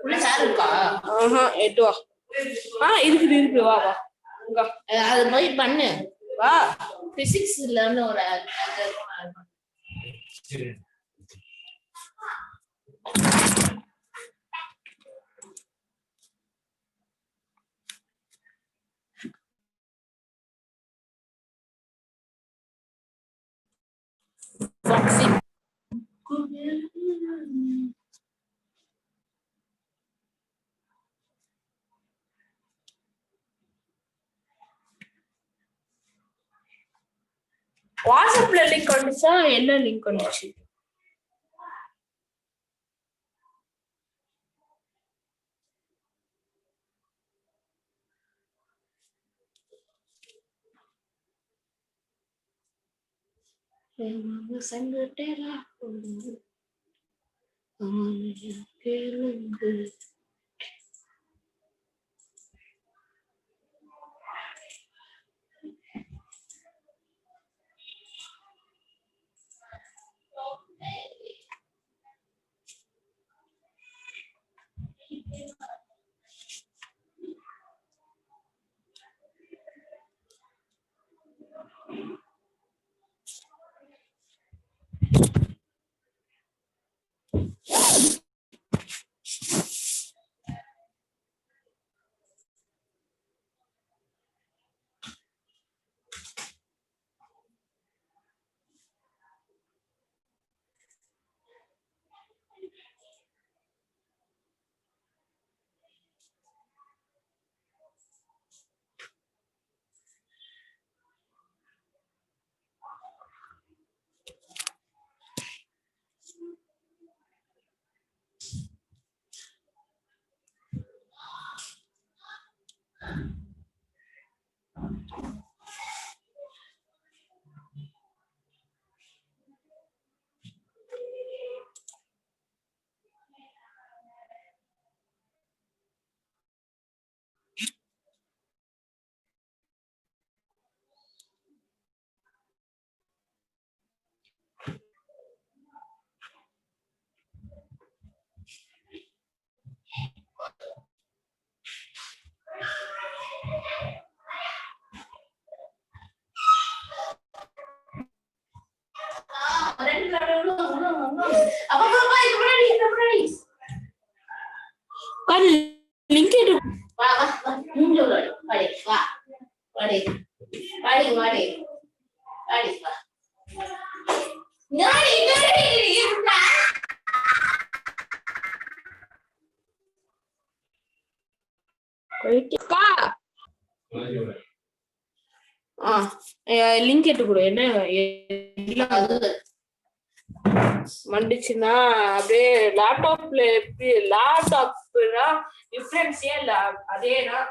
உள்ள சார் இருக்கா? எட்டு வா. இருக்கு வா வா. அது போய் பண்ணு வா. பிசிக்ஸ்ல ஒரு வாட்ஸ்அப்ல லிங்க் வந்துச்சா? என்ன லிங்க் வந்துச்சு? சங்கடேரா லிங்க் வா வா வாடி வா வாடி வாடி வாடி வாடி வா நாடி இருக்கா லிங்க் எட்டு கொடு. என்ன வந்துச்சுன்னா அப்படியே லேப்டாப்ல எப்படி லேப்டாப்னா டிஃபரன்ஸே இல்ல, அதேதான்.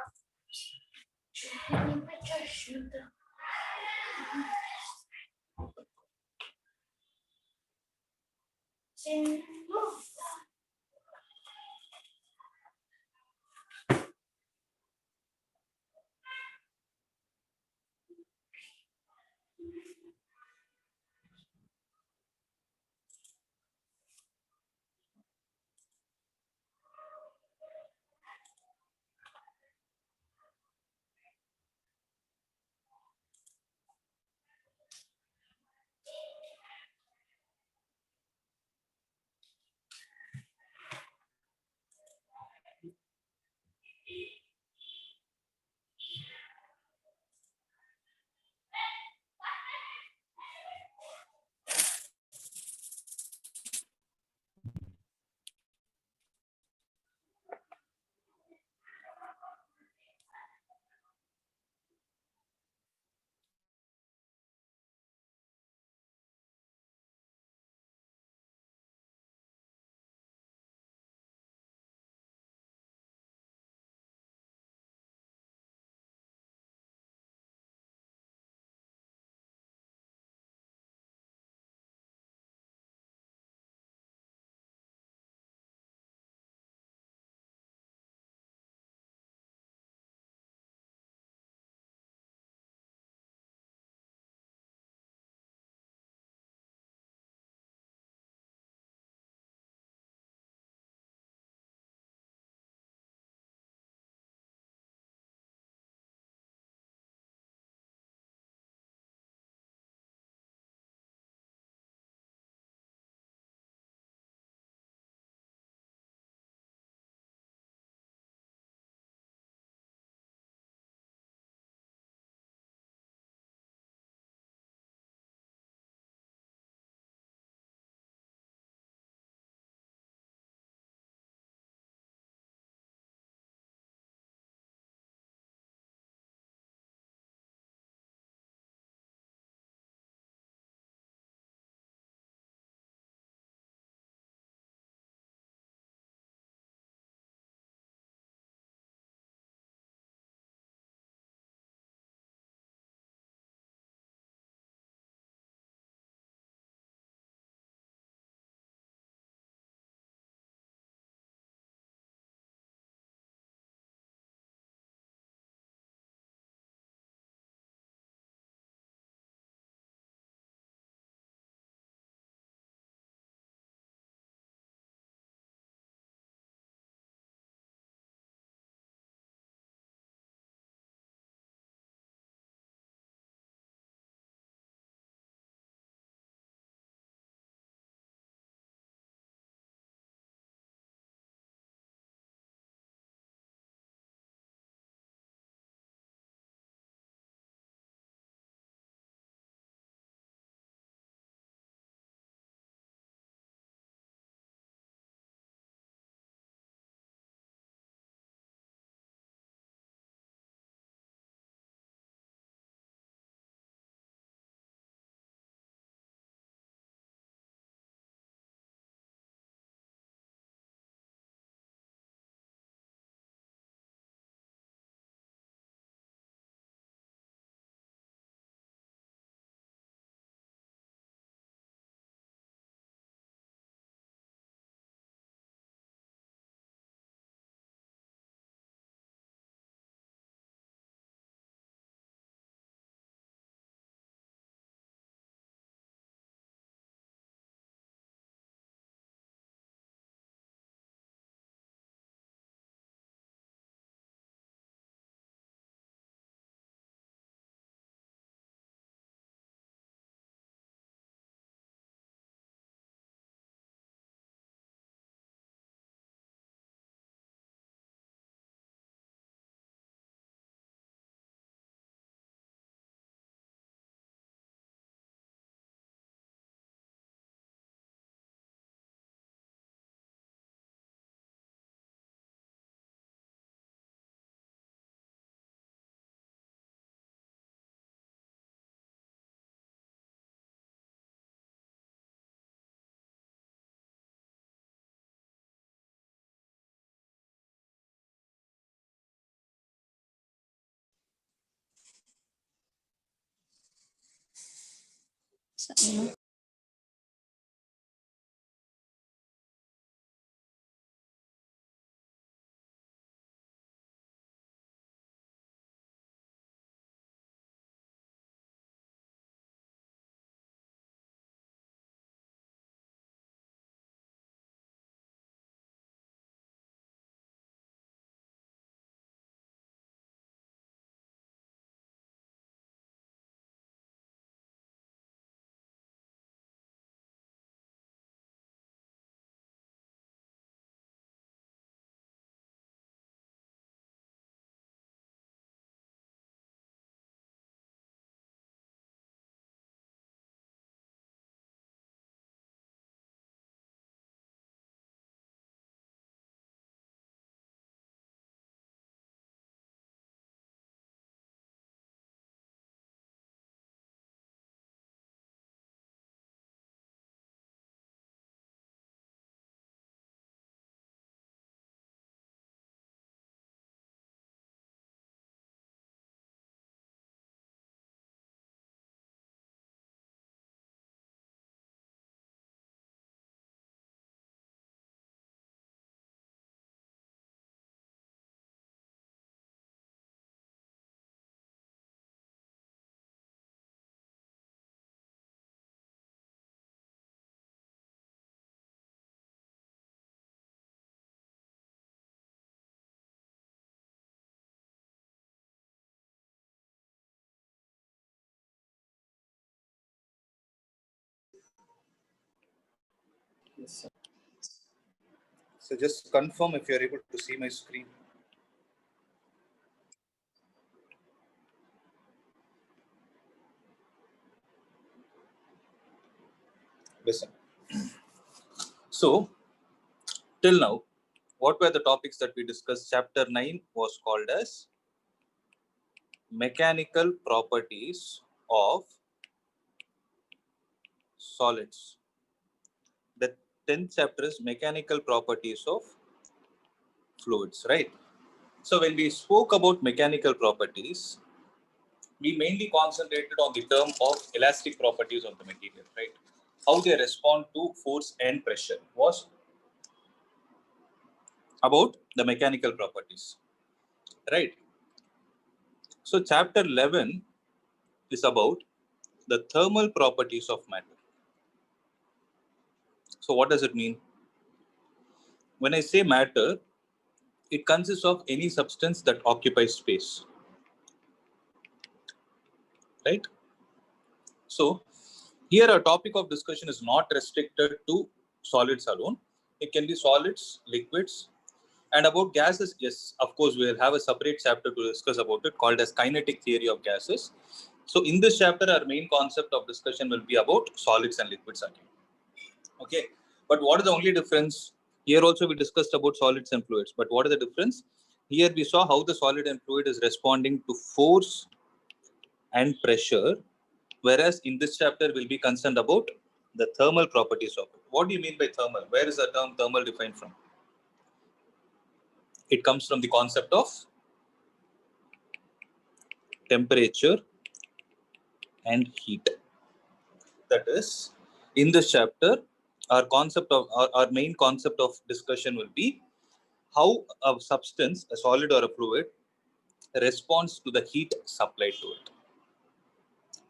Yes. So just confirm if you are able to see my screen. Listen. So till now, what were the topics that we discussed? Chapter 9 was called as mechanical properties of solids. The 10th chapter is mechanical properties of fluids, right? So when we spoke about mechanical properties, we mainly concentrated on the term of elastic properties of the material, right? How they respond to force and pressure was about the mechanical properties, right? So chapter 11 is about the thermal properties of matter. So what does it mean? When I say matter, it consists of any substance that occupies space, right? So here our topic of discussion is not restricted to solids alone. It can be solids, liquids, and about gases. Yes, of course, we will have a separate chapter to discuss about it called as kinetic theory of gases. So in this chapter, our main concept of discussion will be about solids and liquids again. Okay, but what is the only difference? Here also we discussed about solids and fluids, but what is the difference? Here we saw how the solid and fluid is responding to force and pressure, whereas in this chapter we'll be concerned about the thermal properties of it. What do you mean by thermal? Where is the term thermal defined from? It comes from the concept of temperature and heat. That is, in this chapter, our main concept of discussion will be how a substance, a solid or a fluid, responds to the heat supplied to it.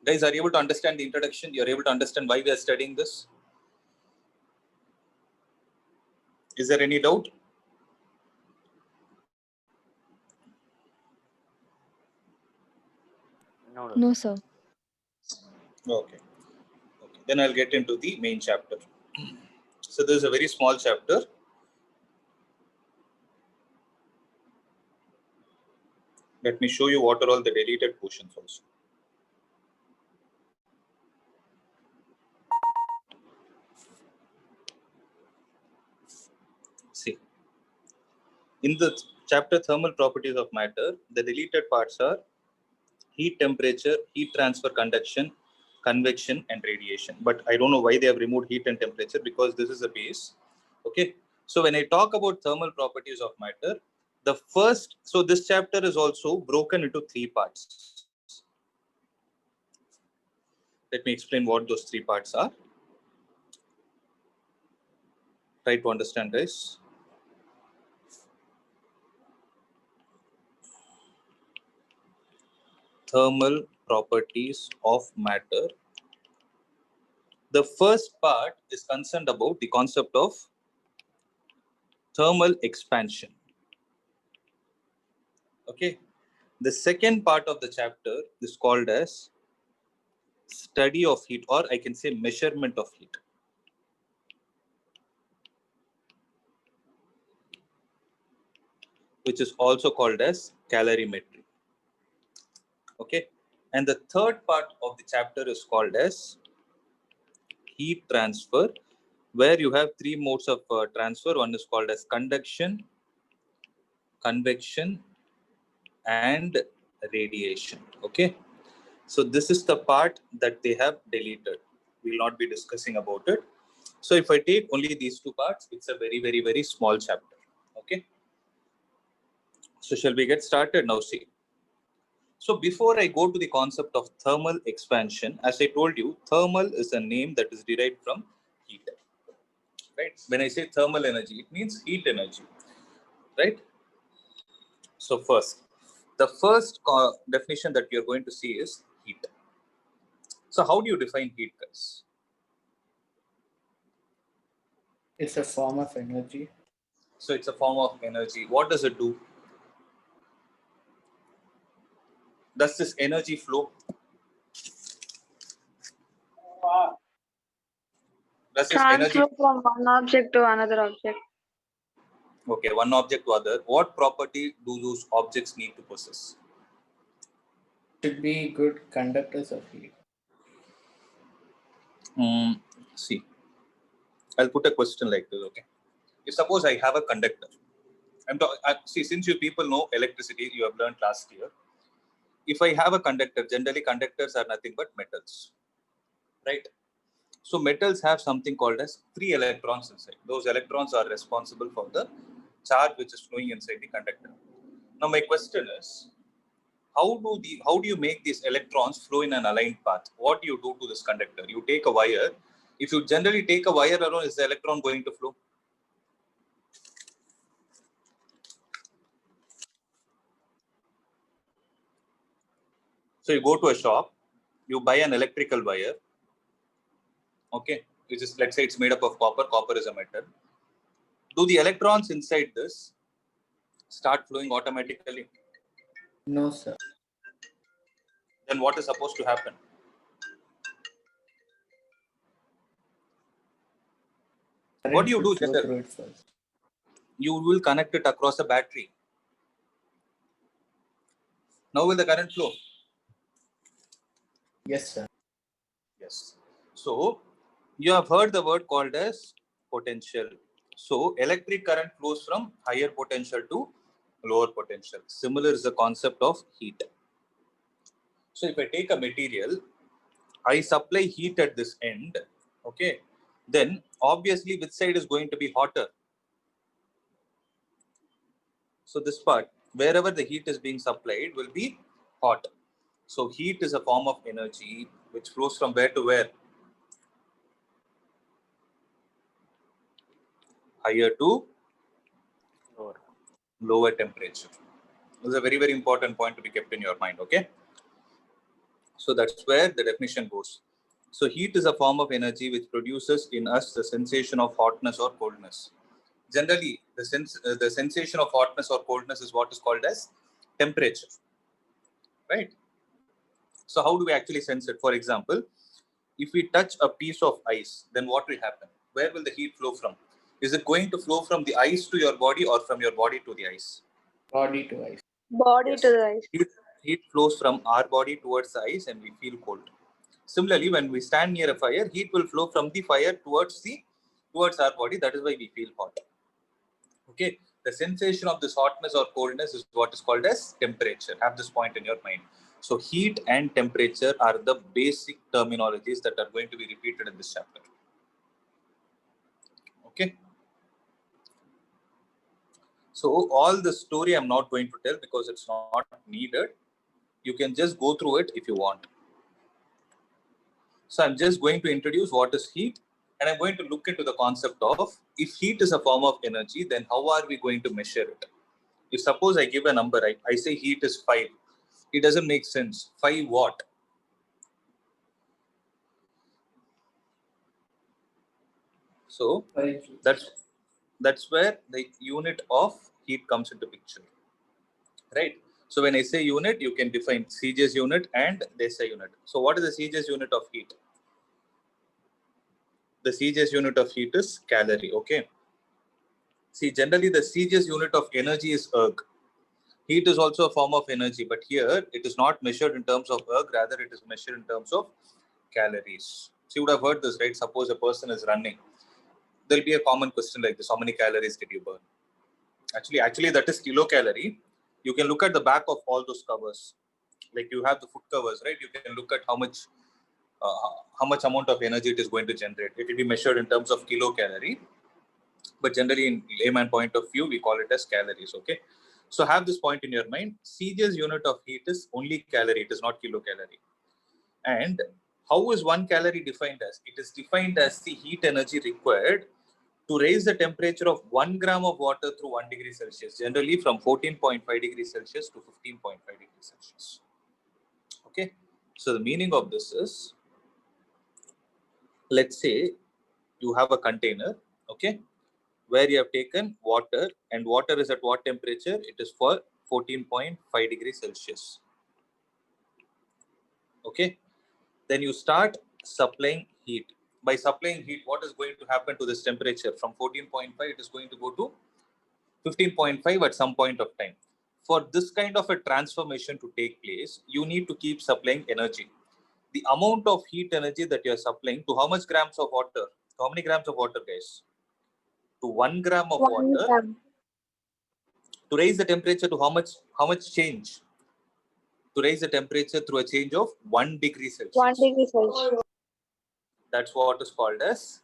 Guys, are you able to understand the introduction? You're able to understand why we are studying this? Is there any doubt? No, sir. Okay. Then I'll get into the main chapter. So this is a very small chapter. Let me show you what are all the deleted portions also. See, in the chapter thermal properties of matter, the deleted parts are heat temperature, heat transfer conduction, convection, and radiation. But I don't know why they have removed heat and temperature, because this is a base. Okay. So when I talk about thermal properties of matter, the first, so this chapter is also broken into three parts. Let me explain what those three parts are. Try to understand, guys. Thermal properties of matter. The first part is concerned about the concept of thermal expansion. Okay. The second part of the chapter is called as study of heat, or I can say measurement of heat. Which is also called as calorimetry. Okay. And the third part of the chapter is called as heat transfer, where you have three modes of transfer. One is called as conduction, convection, and radiation. Okay. So this is the part that they have deleted. We will not be discussing about it. So if I take only these two parts, it's a very, very, very small chapter. Okay. So shall we get started now? See. So before I go to the concept of thermal expansion, as I told you, thermal is a name that is derived from heat. Right? When I say thermal energy, it means heat energy. Right? So first, the first definition that you're going to see is heat. So how do you define heat, guys? It's a form of energy. So it's a form of energy. What does it do? Does this energy flow? Does this energy Transfer from one object to another object. Okay, one object to other. What property do those objects need to possess? Should be good conductors of heat. See, I'll put a question like this. Okay, if suppose I have a conductor, see, since you people know electricity, you have learned last year. If I have a conductor, generally conductors are nothing but metals, right? So metals have something called as free electrons inside. Those electrons are responsible for the charge which is flowing inside the conductor. Now my question is, how do you make these electrons flow in an aligned path? What do you do to this conductor? You take a wire. If you generally take a wire alone, is the electron going to flow? So you go to a shop, you buy an electrical wire, okay, which is, let's say it's made up of copper. Copper is a metal. Do the electrons inside this start flowing automatically? No, sir. Then what is supposed to happen? What do you do, Flow Chetan? through it first. You will connect it across a battery. Now will the current flow? Yes, sir. Yes. So you have heard the word called as potential. So electric current flows from higher potential to lower potential. Similar is the concept of heat. So if I take a material, I supply heat at this end, okay, then obviously which side is going to be hotter? So this part, wherever the heat is being supplied, will be hot. So heat is a form of energy which flows from where to where? Higher to lower temperature. This is a very, very important point to be kept in your mind, okay? So that's where the definition goes. So heat is a form of energy which produces in us the sensation of hotness or coldness. Generally, the sensation of hotness or coldness is what is called as temperature, right? So how do we actually sense it? For example, if we touch a piece of ice, then what will happen? Where will the heat flow from? Is it going to flow from the ice to your body or from your body to the ice? Body to ice. Body Yes. to the ice. Heat flows from our body towards the ice and we feel cold. Similarly, when we stand near a fire, heat will flow from the fire towards our body. That is why we feel hot. Okay, the sensation of this hotness or coldness is what is called as temperature. Have this point in your mind. So heat and temperature are the basic terminologies that are going to be repeated in this chapter. Okay. So all the story I'm not going to tell because it's not needed. You can just go through it if you want. So I'm just going to introduce what is heat, and I'm going to look into the concept of if heat is a form of energy, then how are we going to measure it? If suppose I give a number, I say heat is 5. It doesn't make sense. 5 what? So that's where the unit of heat comes into picture, right? So when I say unit, you can define CJ's unit and the SI unit. So what is the CJ's unit of heat? The CJ's unit of heat is calorie, okay? See, generally the CJ's unit of energy is erg. Heat is also a form of energy, but here it is not measured in terms of erg, rather it is measured in terms of calories. So you would have heard this, right? Suppose a person is running. There'll be a common question like this: how many calories did you burn? Actually, that is kilocalorie. You can look at the back of all those covers. Like you have the food covers, right? You can look at how much amount of energy it is going to generate. It will be measured in terms of kilocalorie, but generally in layman point of view, we call it as calories. Okay, so have this point in your mind. CJ's unit of heat is only calorie; it is not kilocalorie. And how is 1 calorie defined as? It is defined as the heat energy required to raise the temperature of 1 gram of water through 1 degree Celsius, generally from 14.5 degrees Celsius to 15.5 degrees Celsius. Okay, so the meaning of this is, let's say you have a container, okay, where you have taken water, and water is at what temperature? It is for 14.5 degrees Celsius. Okay, then you start supplying heat. By supplying heat, what is going to happen to this temperature? From 14.5, it is going to go to 15.5 at some point of time. For this kind of a transformation to take place, you need to keep supplying energy. The amount of heat energy that you are supplying to how much grams of water? How many grams of water, guys? To 1 gram of 1 water. gram. To raise the temperature to how much? How much change? To raise the temperature through a change of 1 degree Celsius. 1 degree Celsius. That's what is called as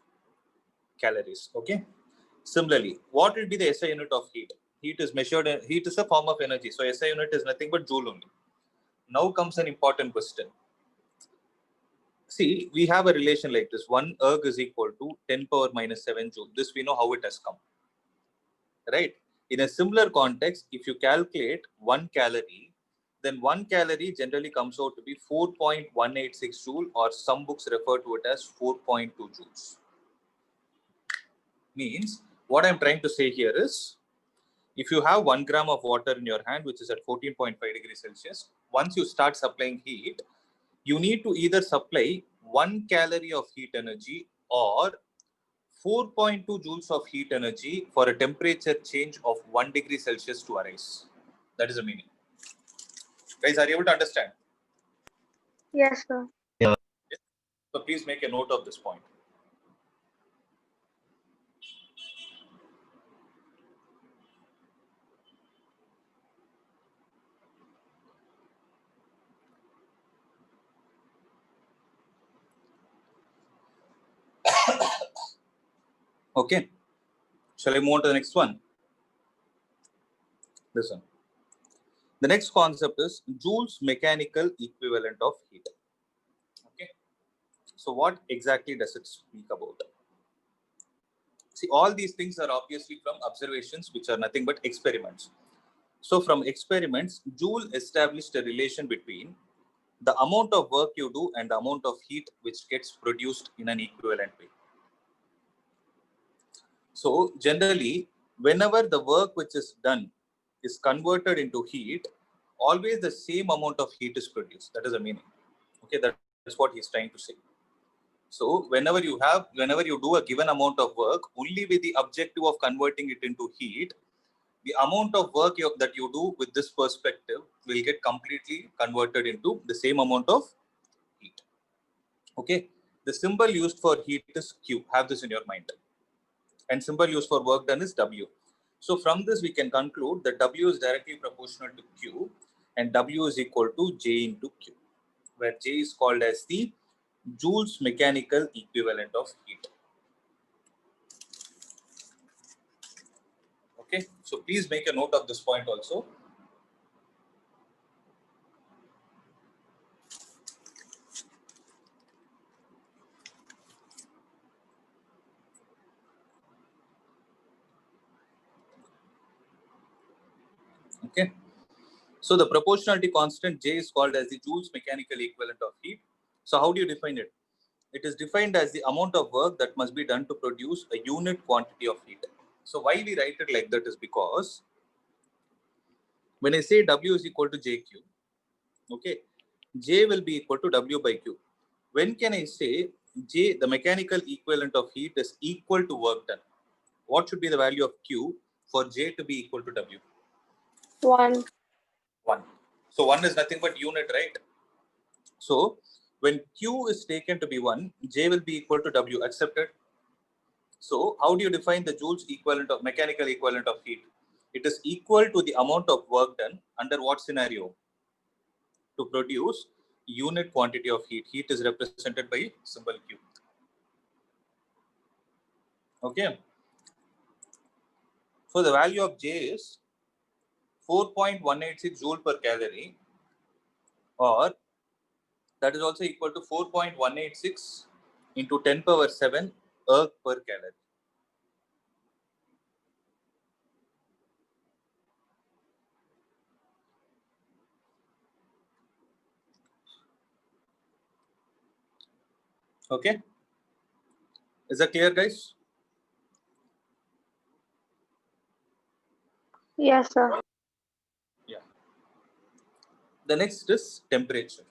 calories. Okay. Similarly, what will be the SI unit of heat? Heat is measured. Heat is a form of energy. So SI unit is nothing but joule only. Now comes an important question. See, we have a relation like this. 1 erg is equal to 10 power minus 7 joule. This we know how it has come. Right? In a similar context, if you calculate 1 calorie, then 1 calorie generally comes out to be 4.186 joule, or some books refer to it as 4.2 joules. Means, what I'm trying to say here is, if you have 1 gram of water in your hand, which is at 14.5 degrees Celsius, once you start supplying heat, you need to either supply 1 calorie of heat energy or 4.2 joules of heat energy for a temperature change of 1 degree Celsius to arise. That is the meaning. Guys, are you able to understand? Yes, sir. So please make a note of this point. Okay. Shall I move on to the next one? Listen. The next concept is Joule's mechanical equivalent of heat. Okay. So what exactly does it speak about? See, all these things are obviously from observations, which are nothing but experiments. So from experiments, Joule established a relation between the amount of work you do and the amount of heat which gets produced in an equivalent way. So generally, whenever the work which is done is converted into heat, always the same amount of heat is produced. That is the meaning. Okay, that's what he's trying to say. So whenever you do a given amount of work, only with the objective of converting it into heat, the amount of work that you do with this perspective will get completely converted into the same amount of heat. Okay, the symbol used for heat is Q. Have this in your mind. And symbol used for work done is W. So from this we can conclude that W is directly proportional to Q, and W is equal to J into Q, where J is called as the Joule's mechanical equivalent of heat. Okay, so please make a note of this point also. Okay. So the proportionality constant J is called as the Joule's mechanical equivalent of heat. So how do you define it? It is defined as the amount of work that must be done to produce a unit quantity of heat. So why we write it like that is because when I say W is equal to JQ, okay, J will be equal to W by Q. When can I say J, the mechanical equivalent of heat, is equal to work done? What should be the value of Q for J to be equal to W? 1. 1. So 1 is nothing but unit, right? So when Q is taken to be 1, J will be equal to W. Accepted? So how do you define the Joule's equivalent of mechanical equivalent of heat? It is equal to the amount of work done under what scenario? To produce unit quantity of heat. Heat is represented by symbol Q. Okay. So the value of J is 4.186 joule per calorie, or that is also equal to 4.186 into 10 power 7 erg per calorie. Okay. Is that clear, guys? Yes, sir. Yeah. The next is temperature.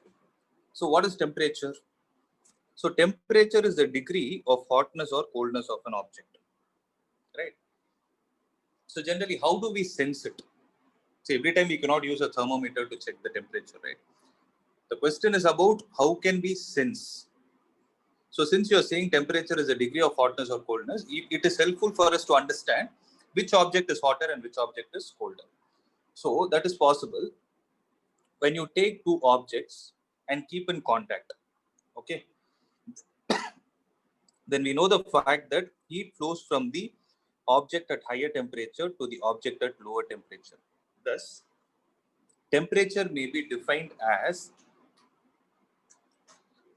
So what is temperature? So temperature is the degree of hotness or coldness of an object, right? So generally, how do we sense it? So every time we cannot use a thermometer to check the temperature, right? The question is about how can we sense. So since you are saying temperature is a degree of hotness or coldness, it is helpful for us to understand which object is hotter and which object is colder. So that is possible when you take two objects and keep in contact. Okay. Then we know the fact that heat flows from the object at higher temperature to the object at lower temperature. Thus, temperature may be defined as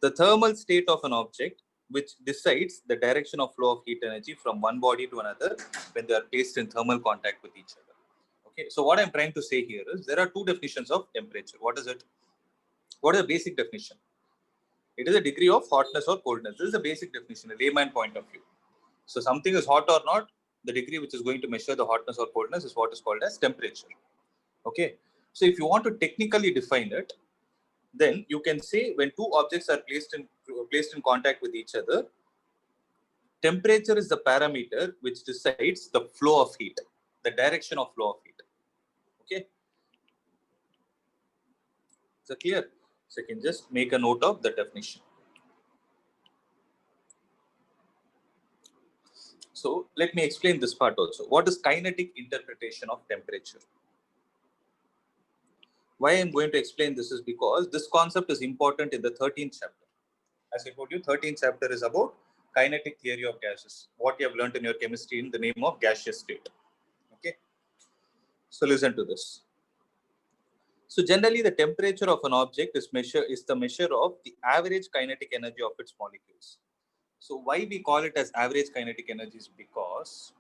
the thermal state of an object which decides the direction of flow of heat energy from one body to another when they are placed in thermal contact with each other. Okay, so what I'm trying to say here is there are two definitions of temperature. What is it? What is the basic definition? It is a degree of hotness or coldness. This is the basic definition, a layman point of view. So something is hot or not, the degree which is going to measure the hotness or coldness is what is called as temperature. Okay, so if you want to technically define it, then you can say when two objects are placed in contact with each other, temperature is the parameter which decides the flow of heat, the direction of flow of heat. Okay, is it clear? So you can just make a note of the definition. So let me explain this part also. What is kinetic interpretation of temperature? Why I'm going to explain this is because this concept is important in the 13th chapter. As I told you, 13th chapter is about kinetic theory of gases, what you have learned in your chemistry in the name of gaseous state. Okay, so listen to this. So generally, the temperature of an object is the measure of the average kinetic energy of its molecules. So why we call it as average kinetic energy is because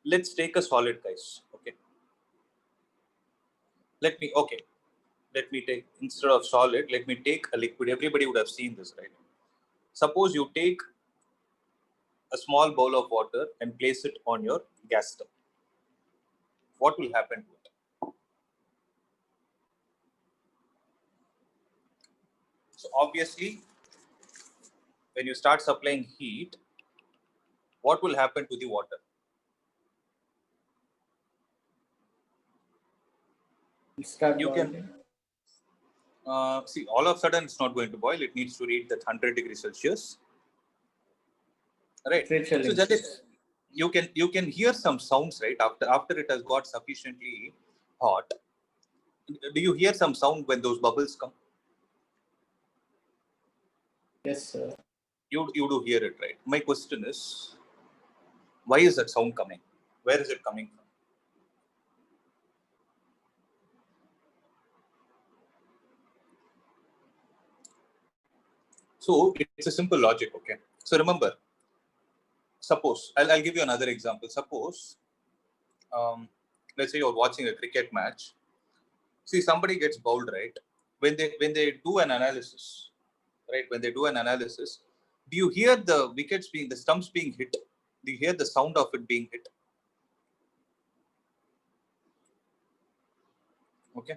let's take a solid, guys. Okay, let me take, instead of solid, let me take a liquid. Everybody would have seen this, right? Suppose you take a small bowl of water and place it on your gas stove. What will happen to it? So obviously, when you start supplying heat, what will happen to the water? Start You boiling. can see, all of a sudden it's not going to boil. It needs to reach that 100 degrees Celsius. Right. Temperature So that is, increase. you can hear some sounds, right? After it has got sufficiently hot, do you hear some sound when those bubbles come? Yes, sir. You do hear it, right? My question is, why is that sound coming? Where is it coming from? So it's a simple logic, okay? So remember, suppose, I'll give you another example. Suppose let's say you're watching a cricket match. See, somebody gets bowled, right? When they do an analysis, right? When they do an analysis, do you hear the stumps being hit? Do you hear the sound of it being hit? Okay.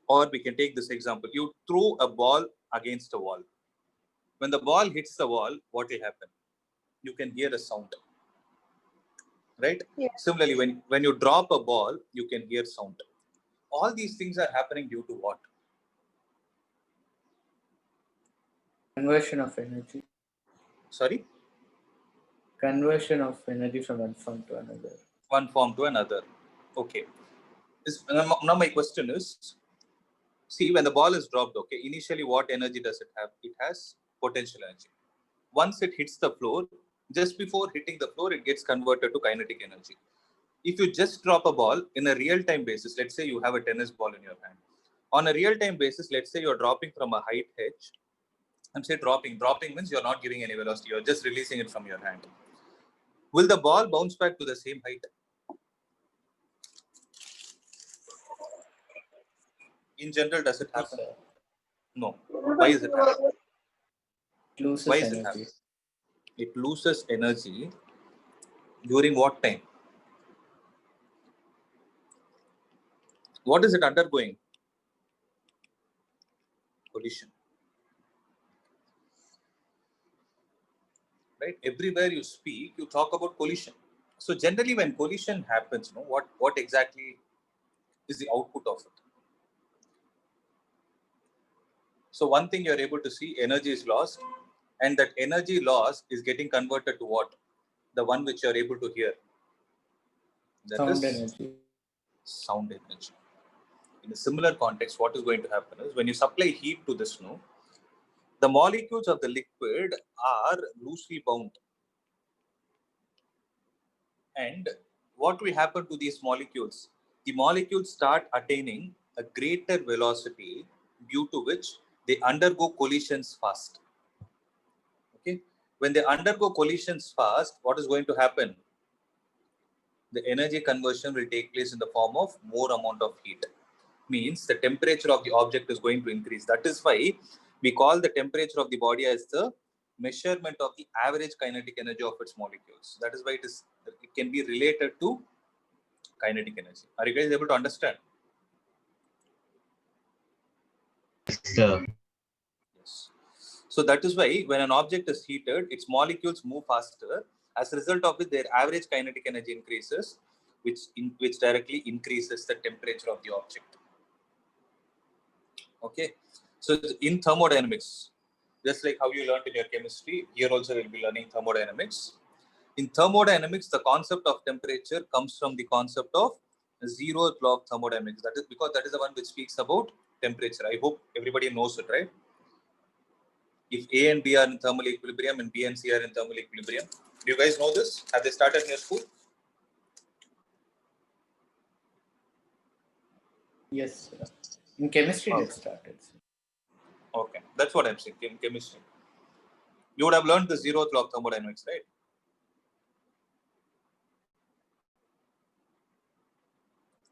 Or we can take this example. You throw a ball against a wall. When the ball hits the wall, what will happen? You can hear a sound. Right? Yeah. Similarly, when you drop a ball, you can hear sound. All these things are happening due to what? Conversion of energy. Sorry? Conversion of energy from one form to another. One form to another. Okay. Now my question is, see, when the ball is dropped, okay, initially what energy does it have? It has potential energy. Once it hits the floor, just before hitting the floor, it gets converted to kinetic energy. If you just drop a ball in a real-time basis, let's say you have a tennis ball in your hand. On a real-time basis, let's say you're dropping from a height hedge. I'm saying dropping. Dropping means you're not giving any velocity. You're just releasing it from your hand. Will the ball bounce back to the same height? In general, does it happen? No. Why is it happening? It loses Why is it energy. happening? It loses energy during what time? What is it undergoing? Collision. Right? Everywhere you speak, you talk about collision. So generally, when collision happens, what exactly is the output of it? So one thing you're able to see, energy is lost, and that energy lost is getting converted to what? The one which you're able to hear. That Sound is energy. sound energy. In a similar context, what is going to happen is when you supply heat to the snow, the molecules of the liquid are loosely bound. And what will happen to these molecules? The molecules start attaining a greater velocity due to which they undergo collisions fast. Okay. When they undergo collisions fast, what is going to happen? The energy conversion will take place in the form of more amount of heat. Means the temperature of the object is going to increase. That is why we call the temperature of the body as the measurement of the average kinetic energy of its molecules. That is why it can be related to kinetic energy. Are you guys able to understand? Sir. Yes. So that is why when an object is heated, its molecules move faster. As a result of it, their average kinetic energy increases, which directly increases the temperature of the object. Okay. So in thermodynamics, just like how you learned in your chemistry, here also we'll be learning thermodynamics. In thermodynamics, the concept of temperature comes from the concept of zeroth law of thermodynamics. That is because that is the one which speaks about temperature. I hope everybody knows it, right? If A and B are in thermal equilibrium and B and C are in thermal equilibrium. Do you guys know this? Have they started in your school? Yes, sir. In chemistry, Okay. it started. Okay, that's what I'm saying. In chemistry, you would have learned the zeroth law of thermodynamics, right?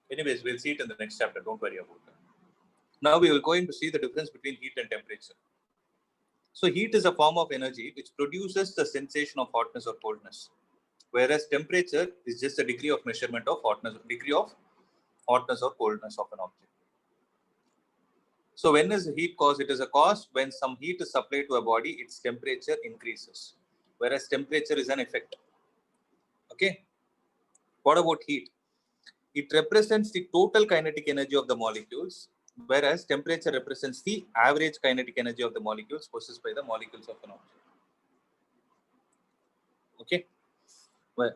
Anyways, we'll see it in the next chapter. Don't worry about that. Now we are going to see the difference between heat and temperature. So heat is a form of energy which produces the sensation of hotness or coldness, whereas temperature is just a degree of measurement of hotness or coldness of an object. So when is heat caused? It is a cause when some heat is supplied to a body, its temperature increases, whereas temperature is an effect. Okay. What about heat? It represents the total kinetic energy of the molecules, whereas temperature represents the average kinetic energy of the molecules possessed by the molecules of an object. Okay. Well,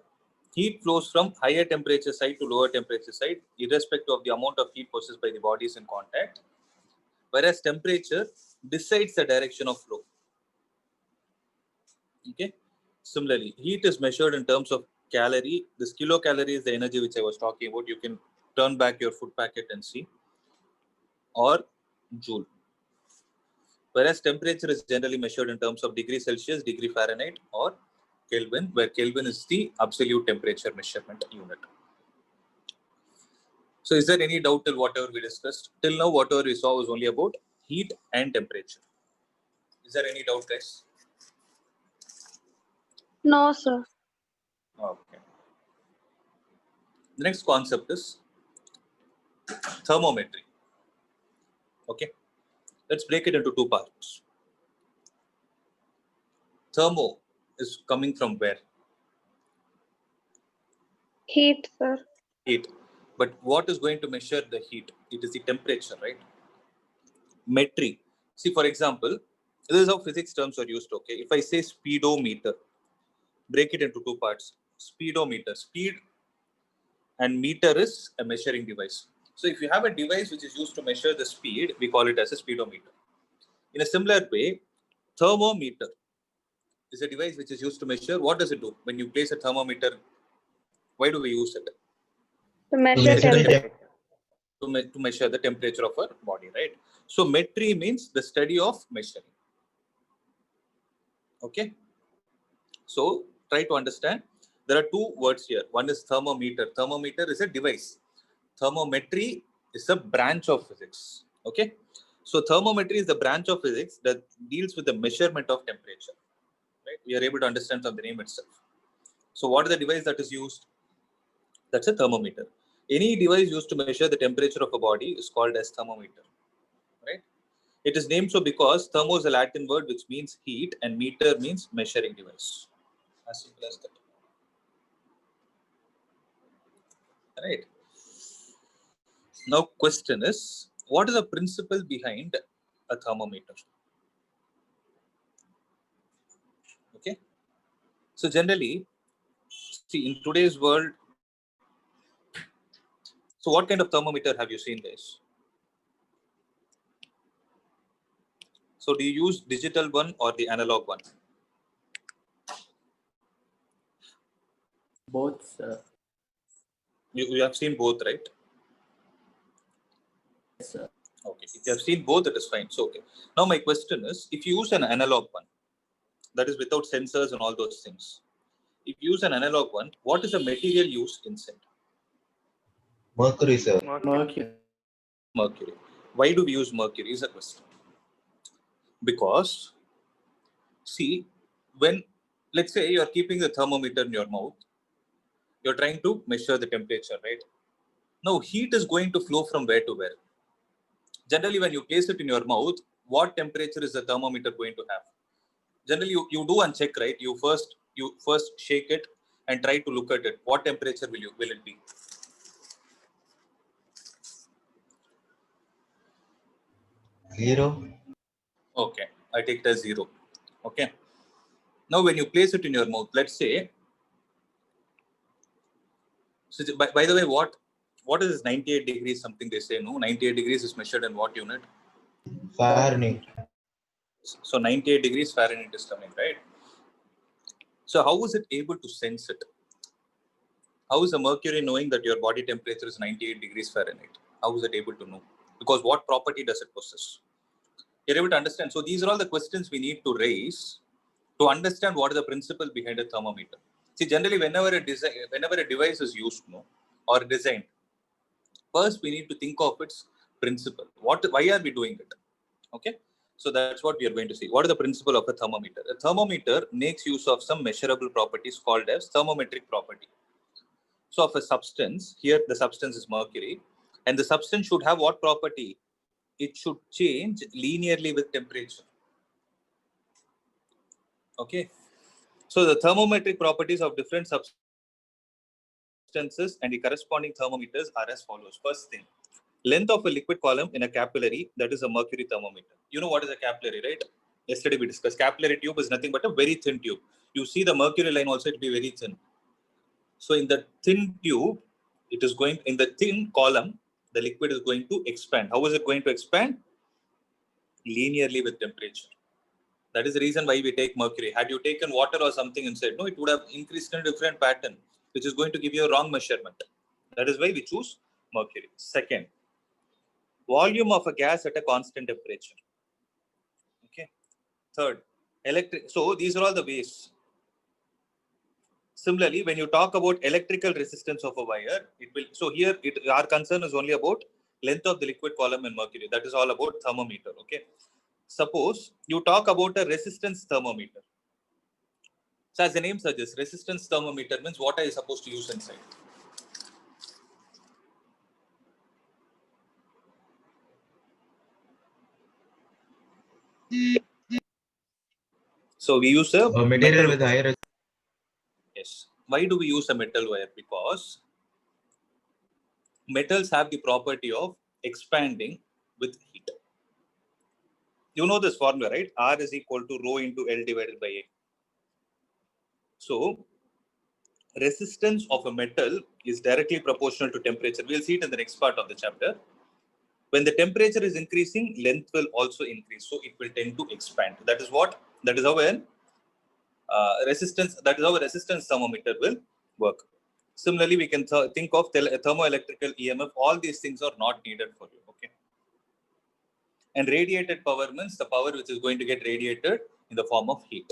heat flows from higher temperature side to lower temperature side, irrespective of the amount of heat possessed by the bodies in contact, whereas temperature decides the direction of flow. Okay. Similarly, heat is measured in terms of calorie. This kilocalorie is the energy which I was talking about. You can turn back your food packet and see, or joule. Whereas temperature is generally measured in terms of degree Celsius, degree Fahrenheit, or Kelvin, where Kelvin is the absolute temperature measurement unit. So is there any doubt till whatever we discussed? Till now, whatever we saw was only about heat and temperature. Is there any doubt, guys? No, sir. Okay. The next concept is thermometry. Okay. Let's break it into two parts. Thermo is coming from where? Heat, sir. Heat. But what is going to measure the heat? It is the temperature, right? Metry. See, for example, this is how physics terms are used. Okay. If I say speedometer, break it into two parts. Speedometer. Speed and meter is a measuring device. So if you have a device which is used to measure the speed, we call it as a speedometer. In a similar way, thermometer is a device which is used to measure. What does it do? When you place a thermometer, why do we use it? To measure temperature. To measure the temperature of our body, right? So metry means the study of measuring. Okay. So try to understand. There are two words here. One is thermometer. Thermometer is a device. Thermometry is a branch of physics. Okay. So thermometry is the branch of physics that deals with the measurement of temperature. Right? We are able to understand from the name itself. So what is the device that is used? That's a thermometer. Any device used to measure the temperature of a body is called as thermometer. Right? It is named so because thermo is a Latin word which means heat and meter means measuring device. As simple as that. Right. Now, question is, what is the principle behind a thermometer? Okay. So generally, see, in today's world, so what kind of thermometer have you seen, guys? So do you use digital one or the analog one? Both, sir. You have seen both, right? Yes, sir. Okay. If you have seen both, it is fine. So, okay. Now, my question is, if you use an analog one, that is without sensors and all those things, if you use an analog one, what is the material used inside? Mercury, sir. Mercury. Mercury. Why do we use mercury is a question. Because, see, when, let's say you're keeping the thermometer in your mouth, you're trying to measure the temperature, right? Now, heat is going to flow from where to where? Generally, when you place it in your mouth, what temperature is the thermometer going to have? Generally, you do and check, right? You first shake it and try to look at it. What temperature will it be? Zero. Okay, I take it as 0. Okay. Now, when you place it in your mouth, let's say, so by the way, what is this 98 degrees something they say? No, 98 degrees is measured in what unit? Fahrenheit. So 98 degrees Fahrenheit is coming, right? So how is it able to sense it? How is the mercury knowing that your body temperature is 98 degrees Fahrenheit? How is it able to know? Because what property does it possess? You're able to understand. So these are all the questions we need to raise to understand what is the principle behind a thermometer. See, generally, whenever a device is used, or designed, first we need to think of its principle. Why are we doing it? Okay. So that's what we are going to see. What is the principle of a thermometer? A thermometer makes use of some measurable properties called as thermometric property. So of a substance, here the substance is mercury, and the substance should have what property? It should change linearly with temperature. Okay. So the thermometric properties of different substances and the corresponding thermometers are as follows. First thing, length of a liquid column in a capillary, that is a mercury thermometer. You know what is a capillary, right? Yesterday we discussed capillary tube is nothing but a very thin tube. You see the mercury line also, it will be very thin. So in the thin tube, in the thin column, the liquid is going to expand. How is it going to expand? Linearly with temperature. That is the reason why we take mercury. Had you taken water or something inside, no, it would have increased in a different pattern, which is going to give you a wrong measurement. That is why we choose mercury. Second, volume of a gas at a constant temperature. Okay. Third, electric. So these are all the ways. Similarly, when you talk about electrical resistance of a wire, it will. So here, our concern is only about length of the liquid column in mercury. That is all about thermometer. Okay. Suppose you talk about a resistance thermometer. So as the name suggests, resistance thermometer means what are you supposed to use inside? So we use a A material with higher Yes. Why do we use a metal wire? Because metals have the property of expanding with heat. You know this formula, right? R is equal to rho into L divided by A. So resistance of a metal is directly proportional to temperature. We'll see it in the next part of the chapter. When the temperature is increasing, length will also increase. So it will tend to expand. That is how a resistance thermometer will work. Similarly, we can think of thermoelectrical EMF. All these things are not needed for you. Okay. And radiated power means the power which is going to get radiated in the form of heat.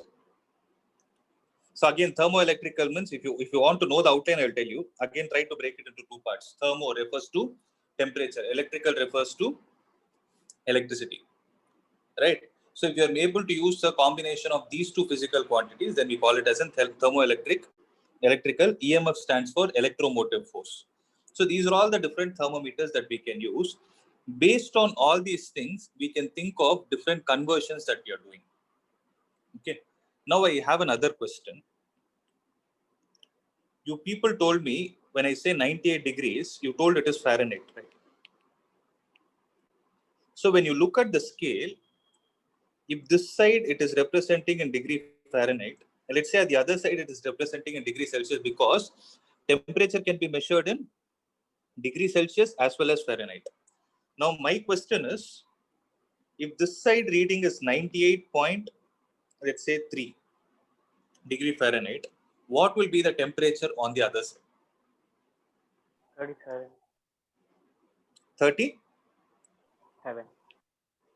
So again, thermoelectrical means if you want to know the outline, I'll tell you. Again, try to break it into two parts. Thermo refers to temperature. Electrical refers to electricity. Right? So if you are able to use a combination of these two physical quantities, then we call it as a electrical. EMF stands for electromotive force. So these are all the different thermometers that we can use. Based on all these things, we can think of different conversions that we are doing. Okay. Now I have another question. You people told me when I say 98 degrees, you told it is Fahrenheit, right? So when you look at the scale, if this side it is representing in degree Fahrenheit, and let's say at the other side it is representing in degree Celsius, because temperature can be measured in degree Celsius as well as Fahrenheit. Now my question is, if this side reading is 98.3 degree Fahrenheit, what will be the temperature on the other side? 37. 30? 7.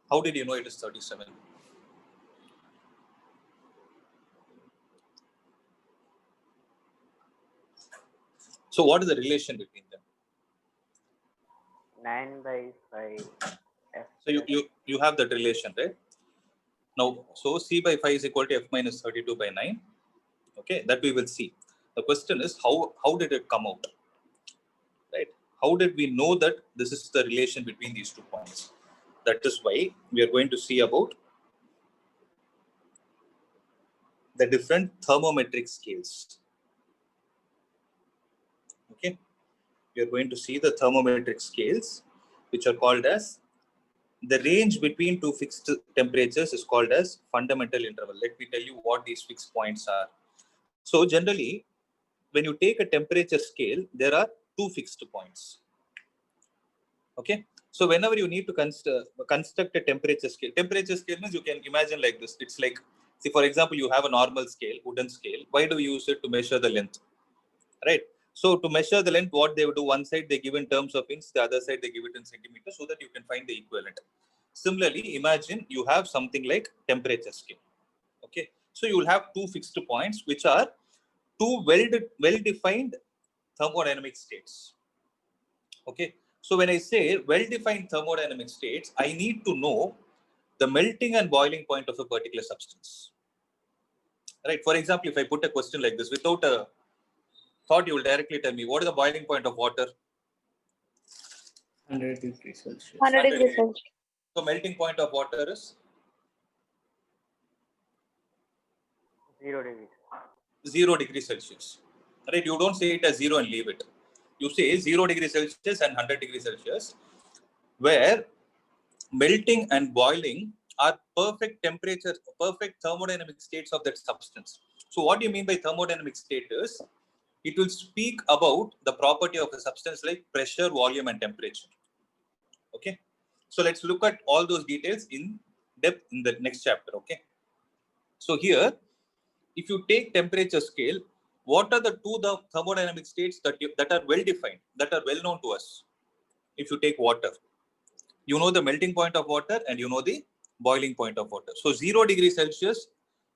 How did you know it is 37? So what is the relation between them? 9/5 F. So you have that relation, right? Now, so C by 5 is equal to F minus 32 by 9. Okay, that we will see. The question is, how did it come out? Right? How did we know that this is the relation between these 2 points? That is why we are going to see about the different thermometric scales. Okay, we are going to see the thermometric scales, which are called as the range between two fixed temperatures is called as fundamental interval. Let me tell you what these fixed points are. So generally, when you take a temperature scale, there are two fixed points. Okay. So whenever you need to construct a temperature scale means you can imagine like this. It's like, see, for example, you have a normal scale, wooden scale. Why do we use it? To measure the length, right? So to measure the length, what they would do, one side they give in terms of inch, the other side they give it in centimeters, so that you can find the equivalent. Similarly, imagine you have something like temperature scale. Okay. So you will have two fixed points, which are two well-defined thermodynamic states. Okay. So when I say well-defined thermodynamic states, I need to know the melting and boiling point of a particular substance. Right. For example, if I put a question like this, without a thought, you will directly tell me what is the boiling point of water? 100 degrees Celsius. 100 degrees Celsius. So melting point of water is 0 degrees. 0 degrees Celsius. Right? You don't say it as 0 and leave it. You say 0 degrees Celsius and 100 degrees Celsius, where melting and boiling are perfect temperature, perfect thermodynamic states of that substance. So what do you mean by thermodynamic state is, it will speak about the property of a substance like pressure, volume, and temperature. Okay. So let's look at all those details in depth in the next chapter. Okay. So here, if you take temperature scale, what are the two thermodynamic states that are well defined, that are well known to us? If you take water, you know the melting point of water and you know the boiling point of water. So 0 degrees Celsius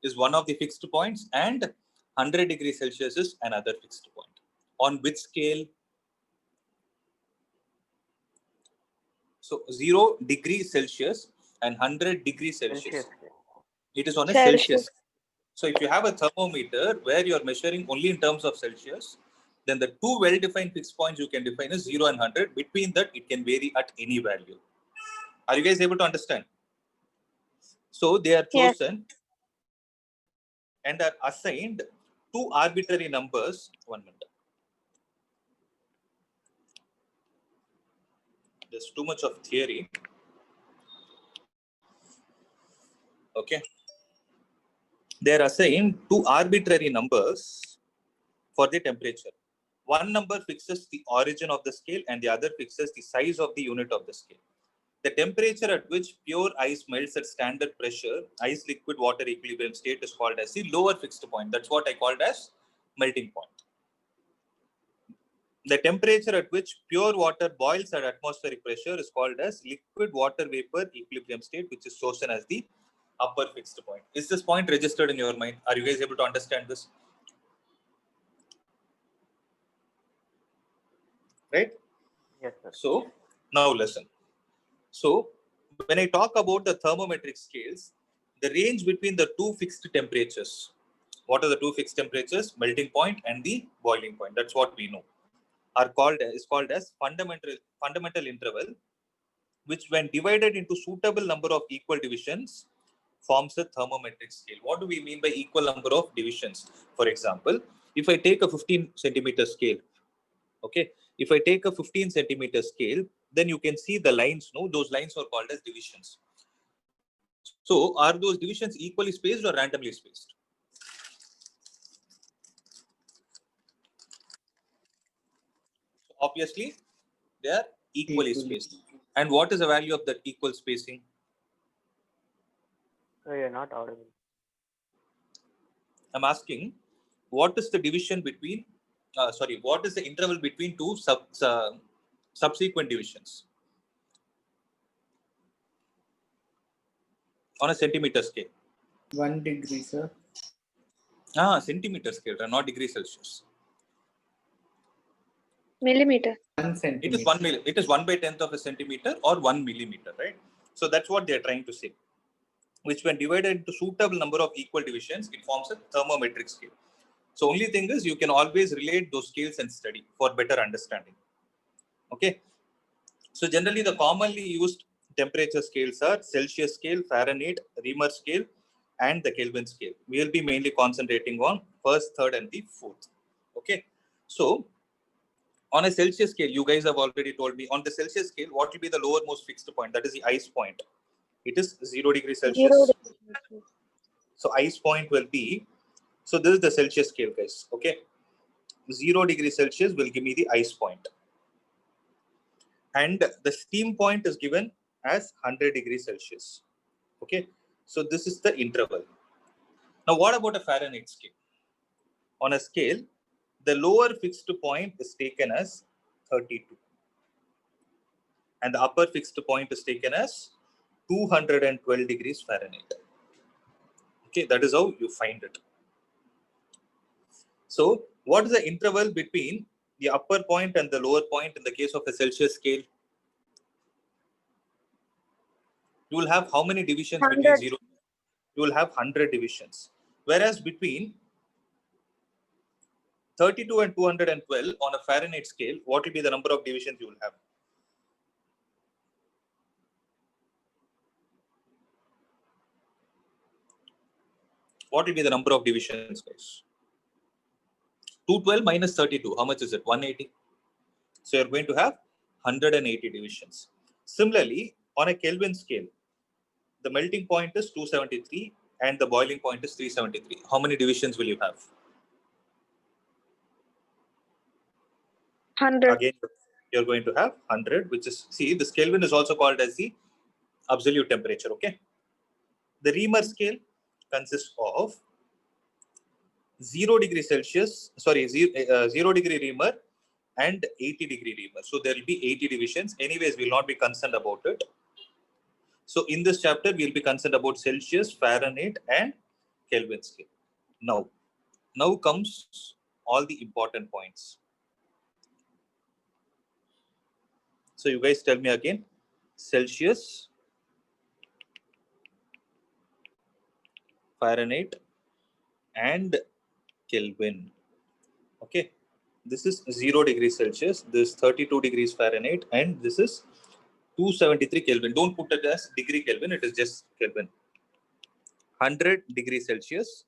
is one of the fixed points, and 100 degrees Celsius is another fixed point. On which scale? So 0 degrees Celsius and 100 degrees Celsius. It is on a Celsius. So if you have a thermometer where you are measuring only in terms of Celsius, then the two well-defined fixed points you can define is 0 and 100. Between that, it can vary at any value. Are you guys able to understand? So they are chosen and are assigned two arbitrary numbers. 1 minute. There's too much of theory. Okay. They are assigned two arbitrary numbers for the temperature. One number fixes the origin of the scale and the other fixes the size of the unit of the scale. The temperature at which pure ice melts at standard pressure, ice liquid water equilibrium state, is called as the lower fixed point. That's what I called as melting point. The temperature at which pure water boils at atmospheric pressure is called as liquid water vapor equilibrium state, which is chosen as the upper fixed point. Is this point registered in your mind? Are you guys able to understand this? Right? Yes, sir. So now listen. So when I talk about the thermometric scales, the range between the two fixed temperatures. What are the two fixed temperatures? Melting point and the boiling point. That's what we know. Is called as fundamental interval, which when divided into suitable number of equal divisions forms a thermometric scale. What do we mean by equal number of divisions? For example, if I take a 15 centimeter scale, okay, if I take a 15 centimeter scale, then you can see the lines, no? Those lines are called as divisions. So are those divisions equally spaced or randomly spaced? Obviously, they are equally spaced. And what is the value of that equal spacing? So you're not audible. I'm asking, what is the division between, what is the interval between two subsequent divisions on a centimeter scale? 1 degree, sir. Centimeter scale, not degrees Celsius. Millimeter. 1 centimeter. It is 1/10 of a centimeter or 1 millimeter, right? So that's what they're trying to say. Which when divided into suitable number of equal divisions, it forms a thermometric scale. So only thing is you can always relate those scales and study for better understanding. Okay. So generally the commonly used temperature scales are Celsius scale, Fahrenheit, Reamer scale, and the Kelvin scale. We will be mainly concentrating on first, third, and the fourth. Okay. So on a Celsius scale, you guys have already told me on the Celsius scale, what will be the lowermost fixed point? That is the ice point. It is 0 degrees Celsius. 0 degrees. So ice point will be, so this is the Celsius scale, guys. Okay. 0 degrees Celsius will give me the ice point. And the steam point is given as 100 degrees Celsius. Okay. So this is the interval. Now, what about a Fahrenheit scale? On a scale, the lower fixed point is taken as 32. And the upper fixed point is taken as 212 degrees Fahrenheit. Okay, that is how you find it. So, what is the interval between the upper point and the lower point in the case of a Celsius scale? You will have how many divisions 100. between 0? You will have 100 divisions. Whereas between 32 and 212 on a Fahrenheit scale, what will be the number of divisions you will have? What will be the number of divisions, guys? 212 minus 32, how much is it? 180. So you're going to have 180 divisions. Similarly, on a Kelvin scale, the melting point is 273 and the boiling point is 373. How many divisions will you have? 100. Again, you're going to have 100, which is, see, this Kelvin is also called as the absolute temperature, okay? The Reamer scale consists of 0 degree Celsius, 0 degree Reamer and 80 degree Reamer. So there will be 80 divisions. Anyways, we'll not be concerned about it. So in this chapter, we'll be concerned about Celsius, Fahrenheit and Kelvin scale. Now Now comes all the important points. So you guys tell me again. Celsius, Fahrenheit, and Kelvin. Okay, this is 0 degrees Celsius, this is 32 degrees Fahrenheit, and this is 273 Kelvin. Don't put it as degree Kelvin, it is just Kelvin. 100 degrees Celsius,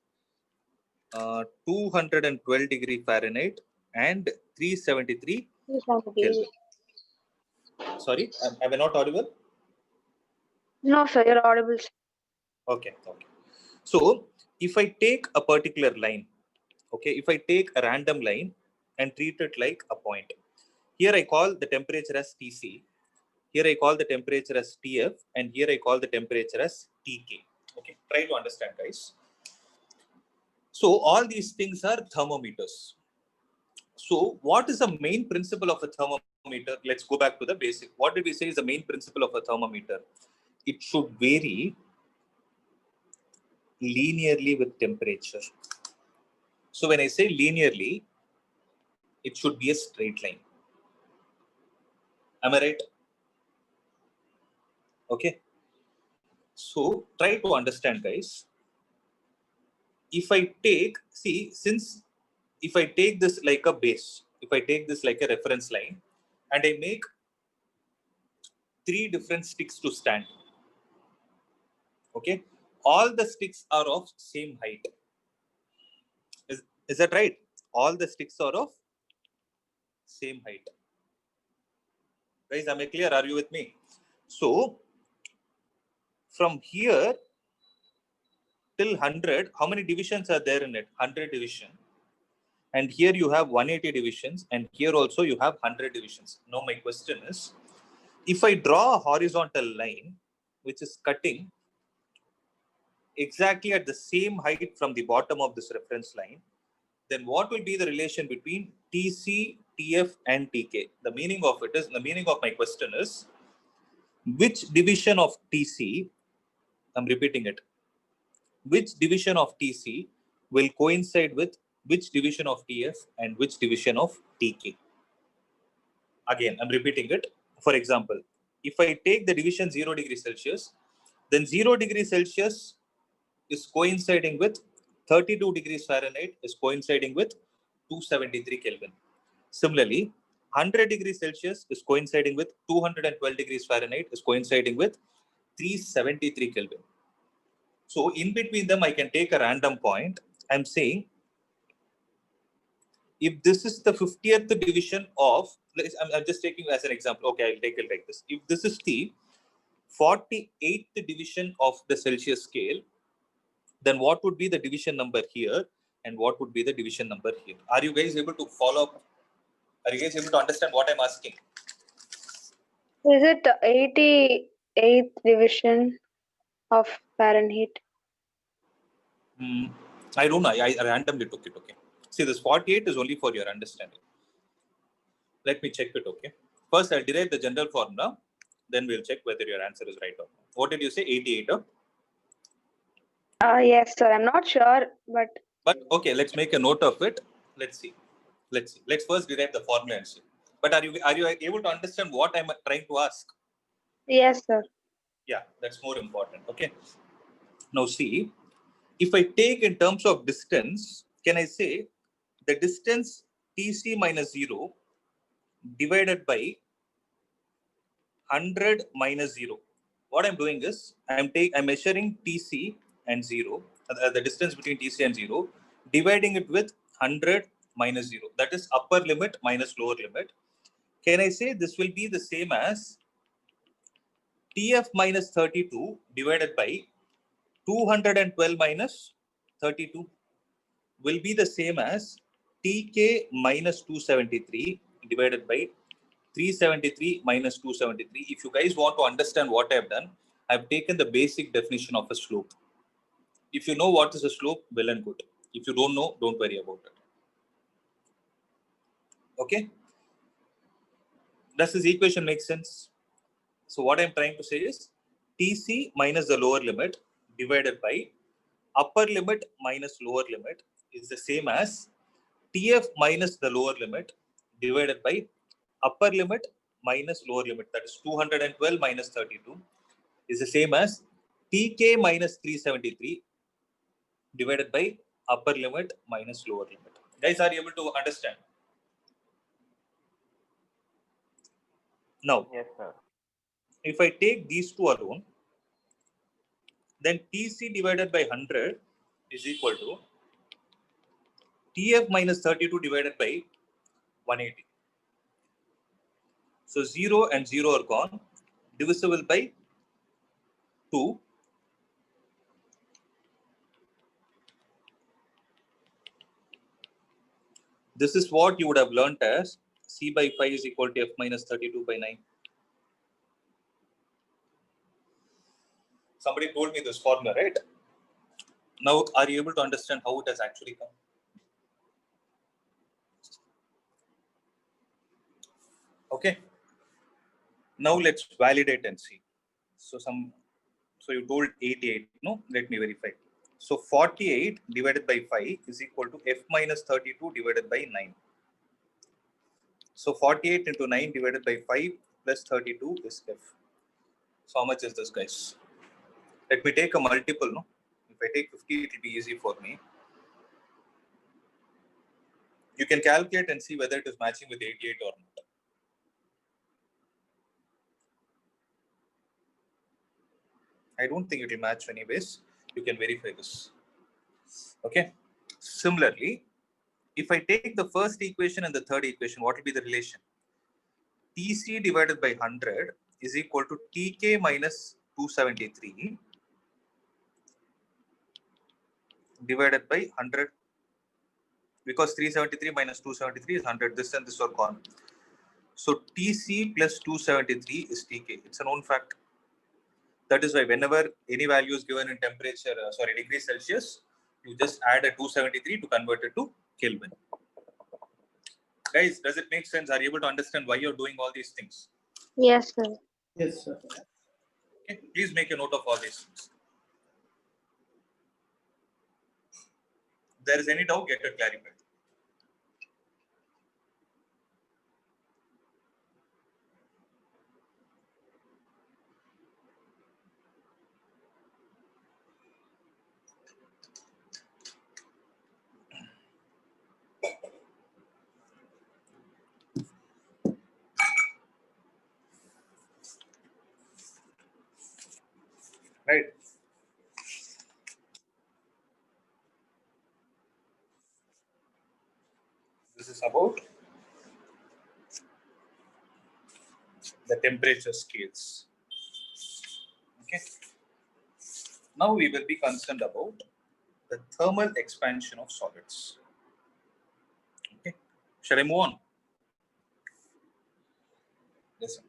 212 degree Fahrenheit, and 373 Kelvin. Sorry, am I not audible? No, sir, you're audible. Okay. So if I take a particular line, okay, if I take a random line and treat it like a point, here I call the temperature as Tc, here I call the temperature as Tf, and here I call the temperature as Tk. Okay, try to understand, guys. So all these things are thermometers. So what is the main principle of a thermometer? Let's go back to the basic. What did we say is the main principle of a thermometer? It should vary linearly with temperature. So when I say linearly, it should be a straight line. Am I right? Okay. So try to understand, guys. If I take, see, since if I take this like a base, if I take this like a reference line, and I make 3 different sticks to stand, okay, all the sticks are of same height. Is that right? All the sticks are of same height. Guys, am I clear? Are you with me? So from here till 100, how many divisions are there in it? 100 division. And here you have 180 divisions, and here also you have 100 divisions. Now my question is, if I draw a horizontal line which is cutting exactly at the same height from the bottom of this reference line, then what will be the relation between Tc, Tf, and Tk? The meaning of it is, the meaning of my question is, which division of Tc, I'm repeating it, which division of Tc will coincide with which division of Tf and which division of Tk? Again, I'm repeating it. For example, if I take the division 0 degrees Celsius, then 0 degrees Celsius is coinciding with 32 degrees Fahrenheit is coinciding with 273 Kelvin. Similarly, 100 degrees Celsius is coinciding with 212 degrees Fahrenheit is coinciding with 373 Kelvin. So in between them, I can take a random point. I'm saying if this is the 50th division of, I'm just taking as an example. Okay, I'll take it like this. If this is the 48th division of the Celsius scale, then what would be the division number here and what would be the division number here? Are you guys able to follow up? Are you guys able to understand what I'm asking? Is it the 88th division of Fahrenheit? I don't know. I randomly took it. Okay. See, this 48 is only for your understanding. Let me check it. Okay. First, I'll derive the general formula. Then we'll check whether your answer is right or not. What did you say? 88? Yes, sir. I'm not sure, but Okay, let's make a note of it. Let's see. Let's first derive the formula and see. But are you able to understand what I'm trying to ask? yes, sir. Yeah, that's more important. Okay. Now see, if I take in terms of distance, can I say the distance Tc minus 0 divided by 100 minus 0. What I'm doing is I'm measuring Tc and 0, the distance between Tc and 0, dividing it with 100 minus 0. That is upper limit minus lower limit. Can I say this will be the same as Tf minus 32 divided by 212 minus 32 will be the same as Tk minus 273 divided by 373 minus 273. If you guys want to understand what I've done, I've taken the basic definition of a slope. If you know what is a slope, well and good. If you don't know, don't worry about it. Okay? Does this equation make sense? So what I'm trying to say is Tc minus the lower limit divided by upper limit minus lower limit is the same as TF minus the lower limit divided by upper limit minus lower limit. That is 212 minus 32 is the same as TK minus 373 divided by upper limit minus lower limit. Guys, are you able to understand? Now, Yes, sir. if I take these two alone, then TC divided by 100 is equal to TF minus 32 divided by 180. So 0 and 0 are gone, divisible by 2. This is what you would have learnt as C by 5 is equal to F minus 32 by 9. Somebody told me this formula, right? Now, are you able to understand how it has actually come? Okay. Now let's validate and see. So you told 88. No, let me verify. So 48 divided by 5 is equal to F minus 32 divided by 9. So 48 into 9 divided by 5 plus 32 is F. So how much is this, guys? Let me take a multiple. No, if I take 50, it will be easy for me. You can calculate and see whether it is matching with 88 or not. I don't think it will match anyways. You can verify this. Okay. Similarly, if I take the first equation and the third equation, what will be the relation? TC divided by 100 is equal to TK minus 273 divided by 100, because 373 minus 273 is 100. This and this are gone. So TC plus 273 is TK. It's a known fact. That is why whenever any value is given in temperature, degrees Celsius, you just add a 273 to convert it to Kelvin. Guys, does it make sense? Are you able to understand why you're doing all these things? Yes, sir. Yes, sir. Okay, please make a note of all these things. If there is any doubt, get it clarified. Right. This is about the temperature scales. Okay. Now we will be concerned about the thermal expansion of solids. Okay. Shall I move on? Listen.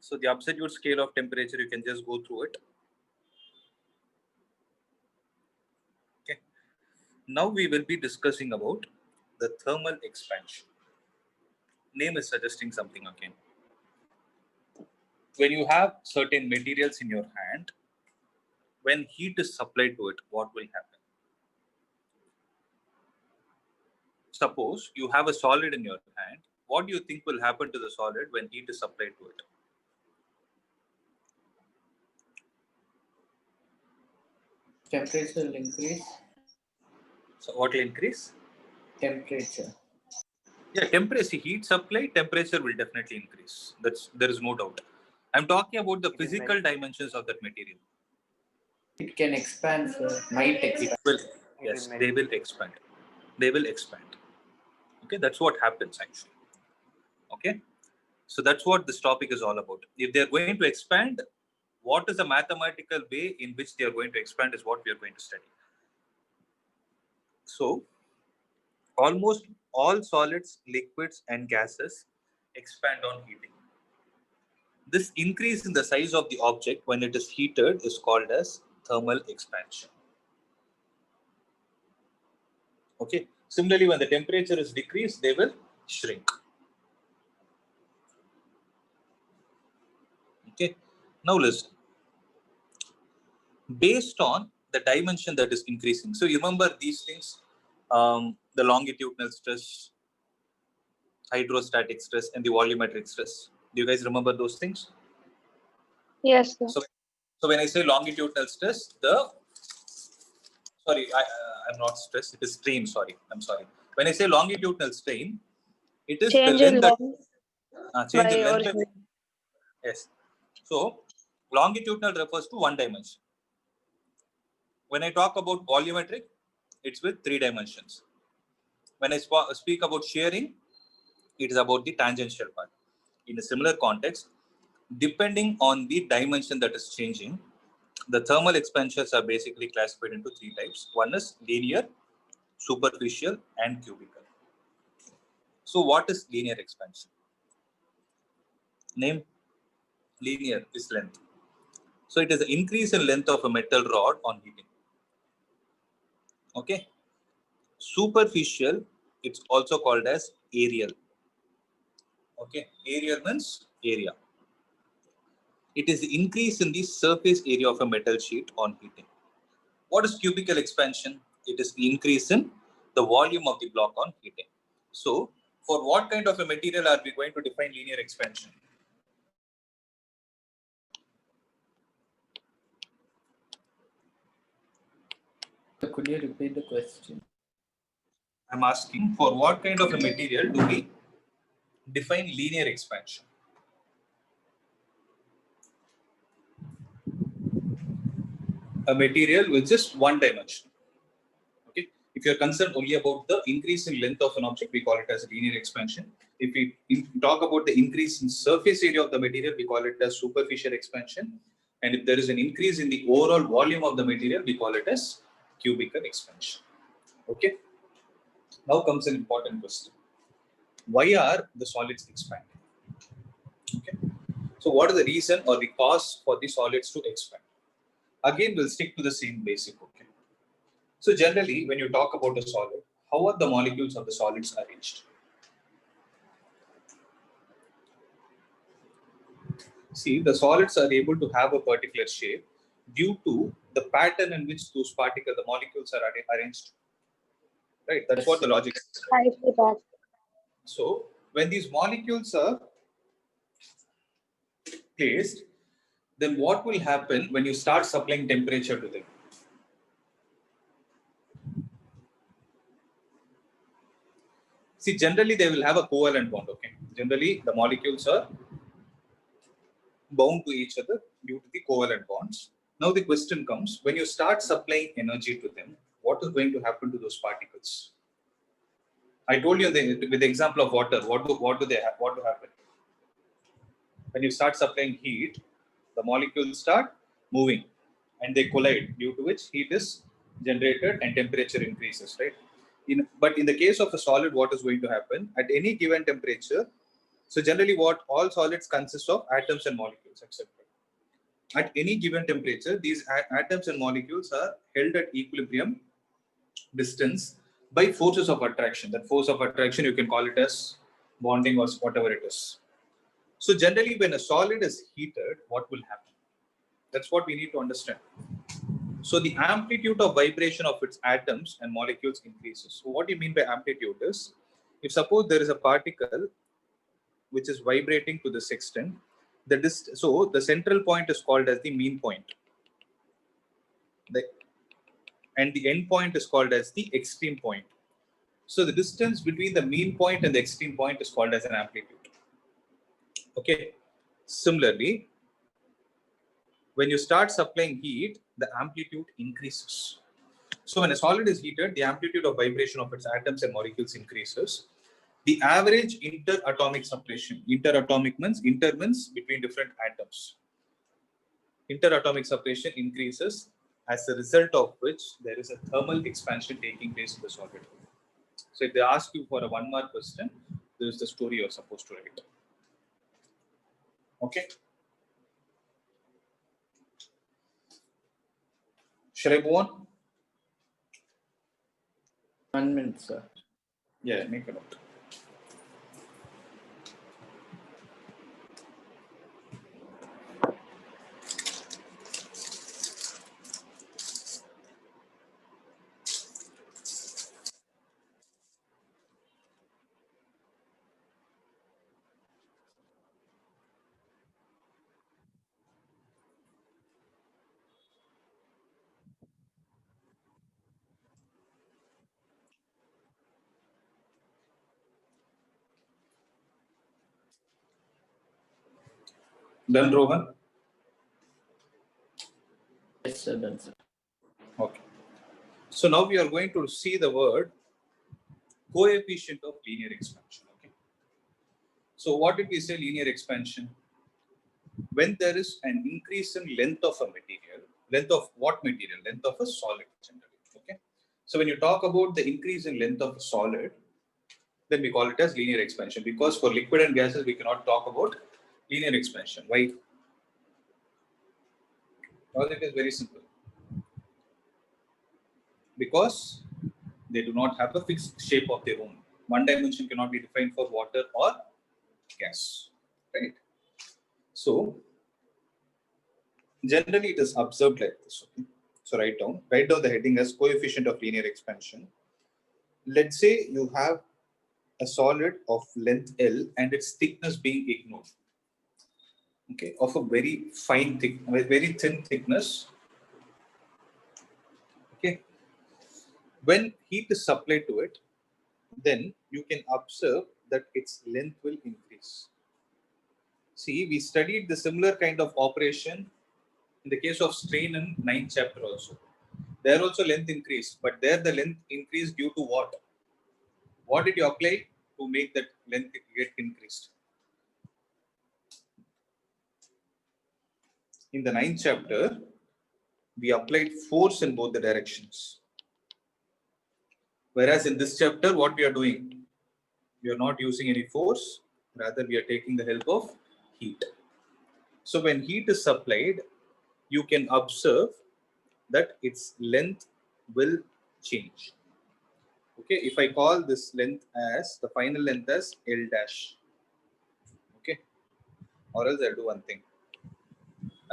So the absolute scale of temperature, you can just go through it. Okay. Now we will be discussing about the thermal expansion. Name is suggesting something again. When you have certain materials in your hand, when heat is supplied to it, what will happen? Suppose you have a solid in your hand. What do you think will happen to the solid when heat is supplied to it? Temperature will increase. So what will increase? Temperature. Yeah, temperature, heat supply, temperature will definitely increase. There is no doubt. I'm talking about the physical dimensions of that material. It can expand, sir. Might expand. It will, yes, they will expand. They will expand. Okay, that's what happens actually. Okay, so that's what this topic is all about. If they're going to expand, what is the mathematical way in which they are going to expand is what we are going to study. So, almost all solids, liquids, and gases expand on heating. This increase in the size of the object when it is heated is called as thermal expansion. Okay. Similarly, when the temperature is decreased, they will shrink. Okay. Now listen. Based on the dimension that is increasing. So you remember these things, the longitudinal stress, hydrostatic stress, and the volumetric stress. Do you guys remember those things? Yes, sir. So when I say longitudinal stress, I'm not stress, it is strain, sorry. I'm sorry. When I say longitudinal strain, it is Change the in length length change by in length. original. Yes. So longitudinal refers to one dimension. When I talk about volumetric, it's with 3 dimensions. When I speak about shearing, it is about the tangential part. In a similar context, depending on the dimension that is changing, the thermal expansions are basically classified into 3 types. One is linear, superficial, and cubical. So what is linear expansion? Name linear is length. So it is an increase in length of a metal rod on heating. Okay. Superficial, it's also called as aerial. Okay. Aerial means area. It is the increase in the surface area of a metal sheet on heating. What is cubical expansion? It is the increase in the volume of the block on heating. So, for what kind of a material are we going to define linear expansion? Could you repeat the question? I'm asking, for what kind of a material do we define linear expansion? A material with just one dimension. Okay. If you're concerned only about the increase in length of an object, we call it as linear expansion. If we talk about the increase in surface area of the material, we call it as superficial expansion. And if there is an increase in the overall volume of the material, we call it as cubical expansion. Okay. Now comes an important question. Why are the solids expanding? Okay. So what is the reason or the cause for the solids to expand? Again, we'll stick to the same basic. Okay. So generally, when you talk about a solid, how are the molecules of the solids arranged? See, the solids are able to have a particular shape due to the pattern in which those particles, the molecules are arranged. Right? That's what the logic is. I see that. So when these molecules are placed, then what will happen when you start supplying temperature to them? See, generally they will have a covalent bond. Okay. Generally, the molecules are bound to each other due to the covalent bonds. Now the question comes, when you start supplying energy to them, what is going to happen to those particles? I told you with the example of water, what do happen? When you start supplying heat, the molecules start moving and they collide, due to which heat is generated and temperature increases, right? But in the case of a solid, what is going to happen? At any given temperature, so generally what all solids consist of atoms and molecules, etc. At any given temperature, these atoms and molecules are held at equilibrium distance by forces of attraction. That force of attraction, you can call it as bonding or whatever it is. So generally, when a solid is heated, what will happen? That's what we need to understand. So the amplitude of vibration of its atoms and molecules increases. So what do you mean by amplitude is, if suppose there is a particle which is vibrating to this extent, so the central point is called as the mean point. And the end point is called as the extreme point. So the distance between the mean point and the extreme point is called as an amplitude. Okay. Similarly, when you start supplying heat, the amplitude increases. So when a solid is heated, the amplitude of vibration of its atoms and molecules increases. The average interatomic separation, interatomic means between different atoms. Interatomic separation increases, as a result of which there is a thermal expansion taking place in the solid. So if they ask you for a 1 mark question, this is the story you're supposed to write. Okay. Should I go on? 1 minute, sir. Yeah, make a note. Done, Rohan? Yes, sir. Done, sir. Okay. So now we are going to see the word coefficient of linear expansion. Okay. So what did we say linear expansion? When there is an increase in length of a material, length of what material? Length of a solid generally. Okay. So when you talk about the increase in length of a solid, then we call it as linear expansion, because for liquid and gases we cannot talk about linear expansion. Why? Well, it is very simple. Because they do not have a fixed shape of their own. One dimension cannot be defined for water or gas, right? So generally it is observed like this. Okay? So write down the heading as coefficient of linear expansion. Let's say you have a solid of length L and its thickness being ignored. Okay, of a very very thin thickness. Okay, when heat is supplied to it, then you can observe that its length will increase. See, we studied the similar kind of operation in the case of strain in 9th chapter also. There also length increased, but there the length increased due to what? What did you apply to make that length get increased? In the 9th chapter, we applied force in both the directions. Whereas in this chapter, what we are doing? We are not using any force, rather we are taking the help of heat. So when heat is supplied, you can observe that its length will change. Okay, if I call this length as the final length as L dash, okay, or else I'll do one thing.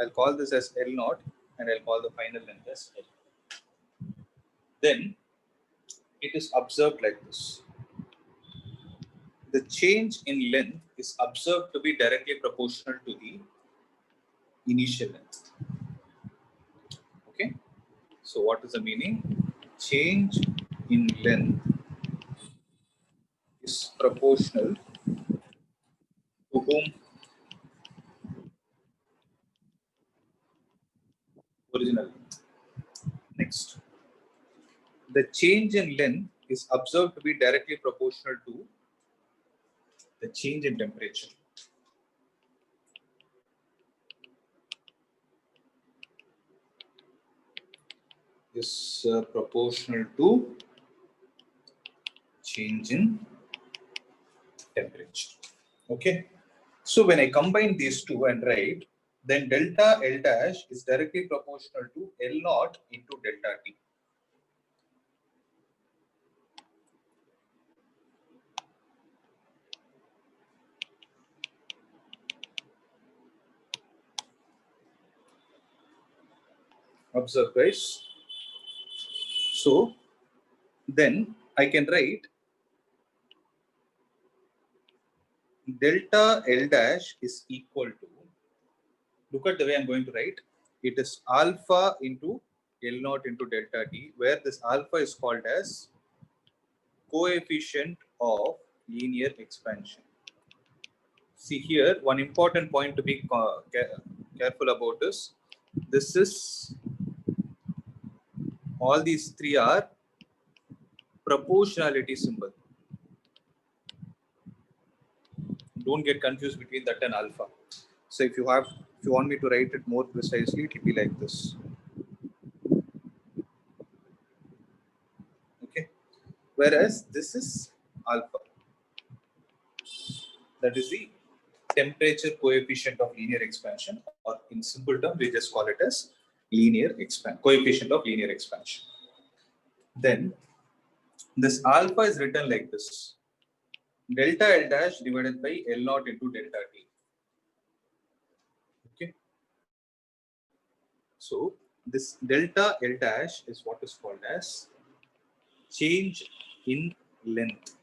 I'll call this as L naught and I'll call the final length as L. Then it is observed like this. The change in length is observed to be directly proportional to the initial length. Okay, so what is the meaning? Change in length is proportional to whom? Original length. Next, the change in length is observed to be directly proportional to the change in temperature. Is proportional to change in temperature. Okay. So when I combine these two and write, then delta L dash is directly proportional to L naught into delta T. Observe, guys. So then I can write delta L dash is equal to, look at the way I'm going to write, it is alpha into L naught into delta T, where this alpha is called as coefficient of linear expansion. See here, one important point to be careful about is, this is, all these three are proportionality symbol. Don't get confused between that and alpha. So if you want me to write it more precisely, it will be like this. Okay. Whereas this is alpha. That is the temperature coefficient of linear expansion, or in simple terms, we just call it as coefficient of linear expansion. Then this alpha is written like this: delta L dash divided by L naught into delta T. Okay. So this delta L dash is what is called as change in length.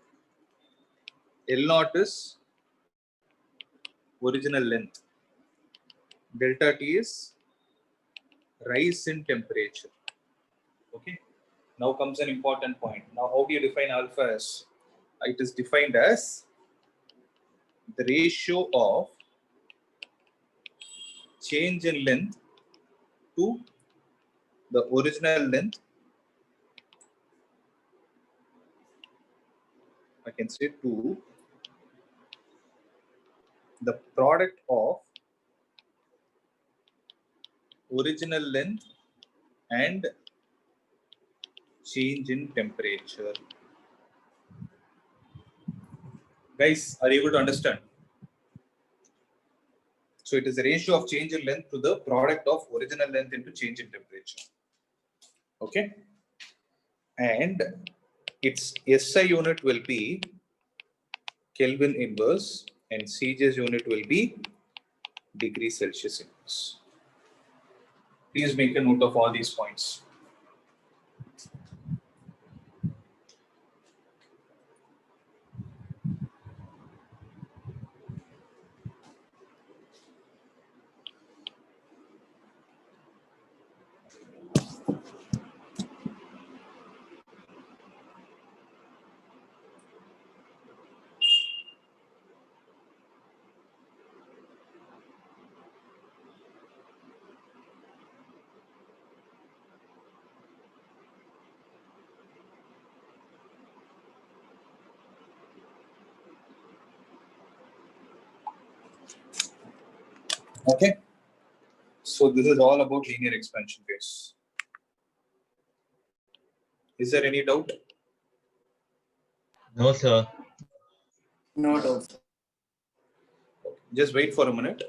L naught is original length. Delta T is rise in temperature. Okay. Now comes an important point. Now, how do you define alpha as? It is defined as the ratio of change in length to the original length. I can say to the product of original length and change in temperature. Guys, are you able to understand? So it is the ratio of change in length to the product of original length into change in temperature. Okay. And its SI unit will be Kelvin inverse and CJ's unit will be degree Celsius inverse. Please make a note of all these points. Okay. So this is all about linear expansion case. Is there any doubt? No, sir. No doubt. Just wait for a minute.